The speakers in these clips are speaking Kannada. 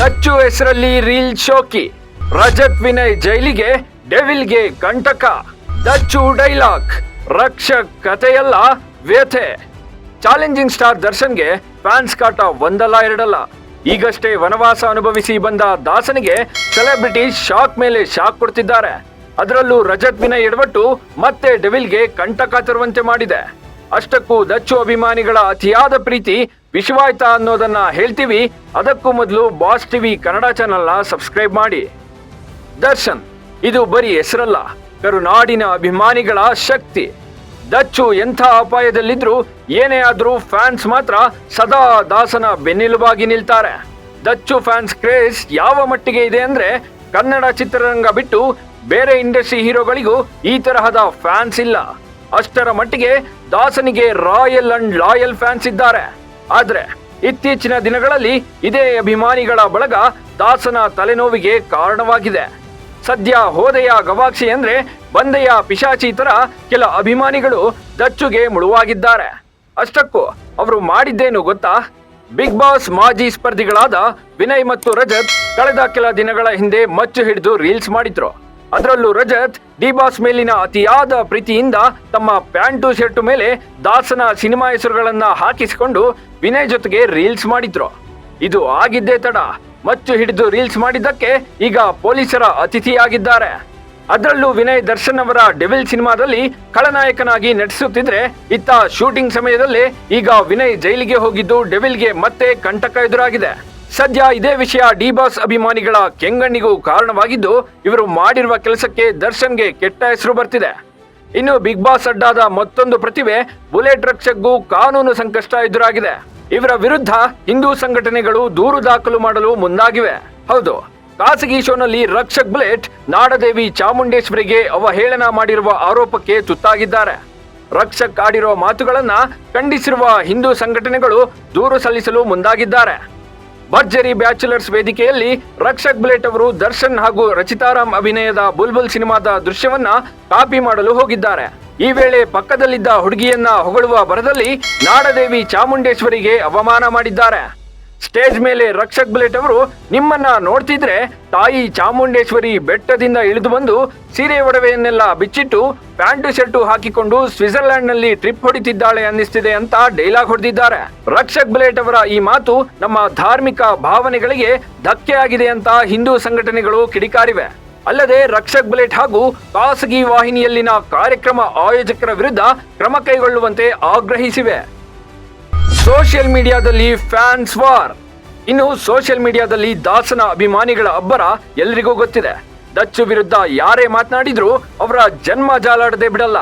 ದಚ್ಚು ಹೆಸರಲ್ಲಿ ರೀಲ್ ಶೋಕಿ, ರಜತ್ ವಿನಯ್ ಜೈಲಿಗೆ, ಡೆವಿಲ್ಗೆ ಕಂಟಕ. ದಚ್ಚು ಡೈಲಾಗ್, ರಕ್ಷಕ್ ಕಥೆಯಲ್ಲ ವ್ಯಥೆ. ಚಾಲೆಂಜಿಂಗ್ ಸ್ಟಾರ್ ದರ್ಶನ್ಗೆ ಫ್ಯಾನ್ಸ್ ಕಾಟ ಒಂದಲ್ಲ ಎರಡಲ್ಲ. ಈಗಷ್ಟೇ ವನವಾಸ ಅನುಭವಿಸಿ ಬಂದ ದಾಸನಿಗೆ ಸೆಲೆಬ್ರಿಟಿ ಶಾಕ್ ಮೇಲೆ ಶಾಕ್ ಕೊಡ್ತಿದ್ದಾರೆ. ಅದರಲ್ಲೂ ರಜತ್ ವಿನಯ್ ಎಡವಟ್ಟು ಮತ್ತೆ ಡೆವಿಲ್ಗೆ ಕಂಟಕ ತರುವಂತೆ ಮಾಡಿದೆ. ಅಷ್ಟಕ್ಕೂ ದಚ್ಚು ಅಭಿಮಾನಿಗಳ ಅತಿಯಾದ ಪ್ರೀತಿ ವಿಷವಾಯ್ತಾ ಅನ್ನೋದನ್ನ ಹೇಳ್ತೀವಿ. ಅದಕ್ಕೂ ಮೊದಲು ಬಾಸ್ ಟಿವಿ ಕನ್ನಡ ಚಾನೆಲ್ನ ಸಬ್ಸ್ಕ್ರೈಬ್ ಮಾಡಿ. ದರ್ಶನ್ ಇದು ಬರೀ ಹೆಸರಲ್ಲ, ಕರುನಾಡಿನ ಅಭಿಮಾನಿಗಳ ಶಕ್ತಿ. ದಚ್ಚು ಎಂಥ ಅಪಾಯದಲ್ಲಿದ್ರು ಏನೇ ಆದ್ರೂ ಫ್ಯಾನ್ಸ್ ಮಾತ್ರ ಸದಾ ದಾಸನ ಬೆನ್ನೆಲುಬಾಗಿ ನಿಲ್ತಾರೆ. ದಚ್ಚು ಫ್ಯಾನ್ಸ್ ಕ್ರೇಜ್ ಯಾವ ಮಟ್ಟಿಗೆ ಇದೆ ಅಂದ್ರೆ ಕನ್ನಡ ಚಿತ್ರರಂಗ ಬಿಟ್ಟು ಬೇರೆ ಇಂಡಸ್ಟ್ರಿ ಹೀರೋಗಳಿಗೂ ಈ ತರಹದ ಫ್ಯಾನ್ಸ್ ಇಲ್ಲ. ಅಷ್ಟರ ಮಟ್ಟಿಗೆ ದಾಸನಿಗೆ ರಾಯಲ್ ಅಂಡ್ ಲಾಯಲ್ ಫ್ಯಾನ್ಸ್ ಇದ್ದಾರೆ. ಆದ್ರೆ ಇತ್ತೀಚಿನ ದಿನಗಳಲ್ಲಿ ಇದೇ ಅಭಿಮಾನಿಗಳ ಬಳಗ ದಾಸನ ತಲೆನೋವಿಗೆ ಕಾರಣವಾಗಿದೆ. ಸದ್ಯ ಹೋದೆಯ ಗವಾಕ್ಷಿ ಅಂದ್ರೆ ಬಂದೆಯ ಪಿಶಾಚಿ ತರ ಕೆಲ ಅಭಿಮಾನಿಗಳು ದಚ್ಚುಗೆ ಮುಳುವಾಗಿದ್ದಾರೆ. ಅಷ್ಟಕ್ಕೂ ಅವರು ಮಾಡಿದ್ದೇನು ಗೊತ್ತಾ? ಬಿಗ್ ಬಾಸ್ ಮಾಜಿ ಸ್ಪರ್ಧಿಗಳಾದ ವಿನಯ್ ಮತ್ತು ರಜತ್ ಕಳೆದ ಕೆಲ ದಿನಗಳ ಹಿಂದೆ ಮಚ್ಚು ಹಿಡಿದು ರೀಲ್ಸ್ ಮಾಡಿದ್ರು. ಅದರಲ್ಲೂ ರಜತ್ ಡಿ ಬಾಸ್ ಮೇಲಿನ ಅತಿಯಾದ ಪ್ರೀತಿಯಿಂದ ತಮ್ಮ ಪ್ಯಾಂಟು ಶರ್ಟು ಮೇಲೆ ದಾಸನ ಸಿನಿಮಾ ಹೆಸರುಗಳನ್ನ ಹಾಕಿಸಿಕೊಂಡು ವಿನಯ್ ಜೊತೆಗೆ ರೀಲ್ಸ್ ಮಾಡಿದ್ರು. ಇದು ಆಗಿದ್ದೇ ತಡ, ಮಚ್ಚು ಹಿಡಿದು ರೀಲ್ಸ್ ಮಾಡಿದ್ದಕ್ಕೆ ಈಗ ಪೊಲೀಸರ ಅತಿಥಿಯಾಗಿದ್ದಾರೆ. ಅದರಲ್ಲೂ ವಿನಯ್ ದರ್ಶನ್ ಅವರ ಡೆವಿಲ್ ಸಿನಿಮಾದಲ್ಲಿ ಖಳನಾಯಕನಾಗಿ ನಟಿಸುತ್ತಿದ್ರೆ, ಇತ್ತ ಶೂಟಿಂಗ್ ಸಮಯದಲ್ಲೇ ಈಗ ವಿನಯ್ ಜೈಲಿಗೆ ಹೋಗಿದ್ದು ಡೆವಿಲ್ಗೆ ಮತ್ತೆ ಕಂಟಕ ಎದುರಾಗಿದೆ. ಸದ್ಯ ಇದೇ ವಿಷಯ ಡಿ ಬಾಸ್ ಅಭಿಮಾನಿಗಳ ಕೆಂಗಣ್ಣಿಗೂ ಕಾರಣವಾಗಿದ್ದು, ಇವರು ಮಾಡಿರುವ ಕೆಲಸಕ್ಕೆ ದರ್ಶನ್ಗೆ ಕೆಟ್ಟ ಹೆಸರು ಬರ್ತಿದೆ. ಇನ್ನು ಬಿಗ್ ಬಾಸ್ ಅಡ್ಡಾದ ಮತ್ತೊಂದು ಪ್ರತಿಭೆ ಬುಲೆಟ್ ರಕ್ಷಕ್ಗೂ ಕಾನೂನು ಸಂಕಷ್ಟ ಎದುರಾಗಿದೆ. ಇವರ ವಿರುದ್ಧ ಹಿಂದೂ ಸಂಘಟನೆಗಳು ದೂರು ದಾಖಲು ಮಾಡಲು ಮುಂದಾಗಿವೆ. ಹೌದು, ಖಾಸಗಿ ಶೋನಲ್ಲಿ ರಕ್ಷಕ್ ಬುಲೆಟ್ ನಾಡದೇವಿ ಚಾಮುಂಡೇಶ್ವರಿಗೆ ಅವಹೇಳನ ಮಾಡಿರುವ ಆರೋಪಕ್ಕೆ ತುತ್ತಾಗಿದ್ದಾರೆ. ರಕ್ಷಕ್ ಆಡಿರೋ ಮಾತುಗಳನ್ನ ಖಂಡಿಸಿರುವ ಹಿಂದೂ ಸಂಘಟನೆಗಳು ದೂರು ಸಲ್ಲಿಸಲು ಮುಂದಾಗಿದ್ದಾರೆ. ಭರ್ಜರಿ ಬ್ಯಾಚುಲರ್ಸ್ ವೇದಿಕೆಯಲ್ಲಿ ರಕ್ಷಕ್ ಬುಲೆಟ್ ಅವರು ದರ್ಶನ್ ಹಾಗೂ ರಚಿತಾರಾಮ್ ಅಭಿನಯದ ಬುಲ್ಬುಲ್ ಸಿನಿಮಾದ ದೃಶ್ಯವನ್ನ ಕಾಪಿ ಮಾಡಲು ಹೋಗಿದ್ದಾರೆ. ಈ ವೇಳೆ ಪಕ್ಕದಲ್ಲಿದ್ದ ಹುಡುಗಿಯನ್ನ ಹೊಗಳುವ ಭರದಲ್ಲಿ ನಾಡದೇವಿ ಚಾಮುಂಡೇಶ್ವರಿಗೆ ಅವಮಾನ ಮಾಡಿದ್ದಾರೆ. ಸ್ಟೇಜ್ ಮೇಲೆ ರಕ್ಷಕ್ ಬುಲೆಟ್ ಅವರು, ನಿಮ್ಮನ್ನ ನೋಡ್ತಿದ್ರೆ ತಾಯಿ ಚಾಮುಂಡೇಶ್ವರಿ ಬೆಟ್ಟದಿಂದ ಇಳಿದು ಬಂದು ಸೀರೆ ಒಡವೆಯನ್ನೆಲ್ಲ ಬಿಚ್ಚಿಟ್ಟು ಪ್ಯಾಂಟು ಶರ್ಟು ಹಾಕಿಕೊಂಡು ಸ್ವಿಟ್ಜರ್ಲ್ಯಾಂಡ್ ನಲ್ಲಿ ಟ್ರಿಪ್ ಹೊಡಿತಿದ್ದಾಳೆ ಅನ್ನಿಸ್ತಿದೆ ಅಂತ ಡೈಲಾಗ್ ಹೊಡೆದಿದ್ದಾರೆ. ರಕ್ಷಕ್ ಬುಲೆಟ್ ಅವರ ಈ ಮಾತು ನಮ್ಮ ಧಾರ್ಮಿಕ ಭಾವನೆಗಳಿಗೆ ಧಕ್ಕೆ ಆಗಿದೆ ಅಂತ ಹಿಂದೂ ಸಂಘಟನೆಗಳು ಕಿಡಿಕಾರಿವೆ. ಅಲ್ಲದೆ ರಕ್ಷಕ್ ಬುಲೆಟ್ ಹಾಗೂ ಖಾಸಗಿ ವಾಹಿನಿಯಲ್ಲಿನ ಕಾರ್ಯಕ್ರಮ ಆಯೋಜಕರ ವಿರುದ್ಧ ಕ್ರಮ ಕೈಗೊಳ್ಳುವಂತೆ ಆಗ್ರಹಿಸಿವೆ. ಸೋಷಿಯಲ್ ಮೀಡಿಯಾದಲ್ಲಿ ಫ್ಯಾನ್ಸ್ ವಾರ್. ಇನ್ನು ಸೋಷಿಯಲ್ ಮೀಡಿಯಾದಲ್ಲಿ ದಾಸನ ಅಭಿಮಾನಿಗಳ ಅಬ್ಬರ ಎಲ್ರಿಗೂ ಗೊತ್ತಿದೆ. ದಚ್ಚು ವಿರುದ್ಧ ಯಾರೇ ಮಾತನಾಡಿದ್ರೂ ಅವರ ಜನ್ಮ ಜಾಲಾಡದೆ ಬಿಡಲ್ಲ.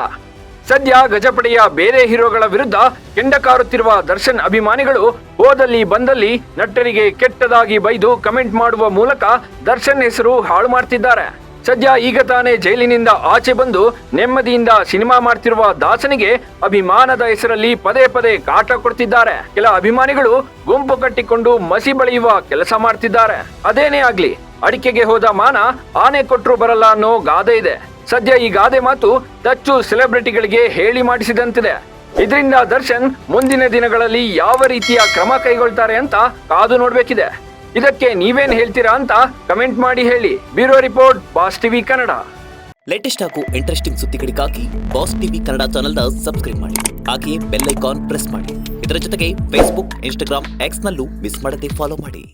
ಸದ್ಯ ಗಜಪಡೆಯ ಬೇರೆ ಹೀರೋಗಳ ವಿರುದ್ಧ ಕೆಂಡ ಕಾರುತ್ತಿರುವ ದರ್ಶನ್ ಅಭಿಮಾನಿಗಳು ಹೋದಲ್ಲಿ ಬಂದಲ್ಲಿ ನಟರಿಗೆ ಕೆಟ್ಟದಾಗಿ ಬೈದು ಕಮೆಂಟ್ ಮಾಡುವ ಮೂಲಕ ದರ್ಶನ್ ಹೆಸರು ಹಾಳು ಮಾಡ್ತಿದ್ದಾರೆ. ಸದ್ಯ ಈಗ ತಾನೇ ಜೈಲಿನಿಂದ ಆಚೆ ಬಂದು ನೆಮ್ಮದಿಯಿಂದ ಸಿನಿಮಾ ಮಾಡ್ತಿರುವ ದಾಸನಿಗೆ ಅಭಿಮಾನದ ಹೆಸರಲ್ಲಿ ಪದೇ ಪದೇ ಕಾಟ ಕೊಡ್ತಿದ್ದಾರೆ. ಕೆಲ ಅಭಿಮಾನಿಗಳು ಗುಂಪು ಕಟ್ಟಿಕೊಂಡು ಮಸಿ ಬಳಿಯುವ ಕೆಲಸ ಮಾಡ್ತಿದ್ದಾರೆ. ಅದೇನೇ ಆಗ್ಲಿ, ಅಡಿಕೆಗೆ ಹೋದ ಮಾನ ಆನೆ ಕೊಟ್ರು ಬರಲ್ಲ ಅನ್ನೋ ಗಾದೆ ಇದೆ. ಸದ್ಯ ಈ ಗಾದೆ ಮಾತು ದಚ್ಚು ಸೆಲೆಬ್ರಿಟಿಗಳಿಗೆ ಹೇಳಿ ಮಾಡಿಸಿದಂತಿದೆ. ಇದರಿಂದ ದರ್ಶನ್ ಮುಂದಿನ ದಿನಗಳಲ್ಲಿ ಯಾವ ರೀತಿಯ ಕ್ರಮ ಕೈಗೊಳ್ತಾರೆ ಅಂತ ಕಾದು ನೋಡ್ಬೇಕಿದೆ. ಇದಕ್ಕೆ ನೀವೇನ್ ಹೇಳ್ತೀರಾ ಅಂತ ಕಮೆಂಟ್ ಮಾಡಿ ಹೇಳಿ. Bureau report, boss TV Kannada. Latest ಹಾಗೂ ಇಂಟ್ರೆಸ್ಟಿಂಗ್ ಸುದ್ದಿಗಳಿಗಾಗಿ ಬಾಸ್ ಟಿವಿ ಕನ್ನಡ ಚಾನೆಲ್ನ ಸಬ್ಸ್ಕ್ರೈಬ್ ಮಾಡಿ. ಹಾಗೆಯೇ ಬೆಲ್ ಐಕಾನ್ ಪ್ರೆಸ್ ಮಾಡಿ. ಇದರ ಜೊತೆಗೆ ಫೇಸ್ಬುಕ್, ಇನ್ಸ್ಟಾಗ್ರಾಮ್, ಎಕ್ಸ್ ನಲ್ಲೂ ಮಿಸ್ ಮಾಡದೆ ಫಾಲೋ ಮಾಡಿ.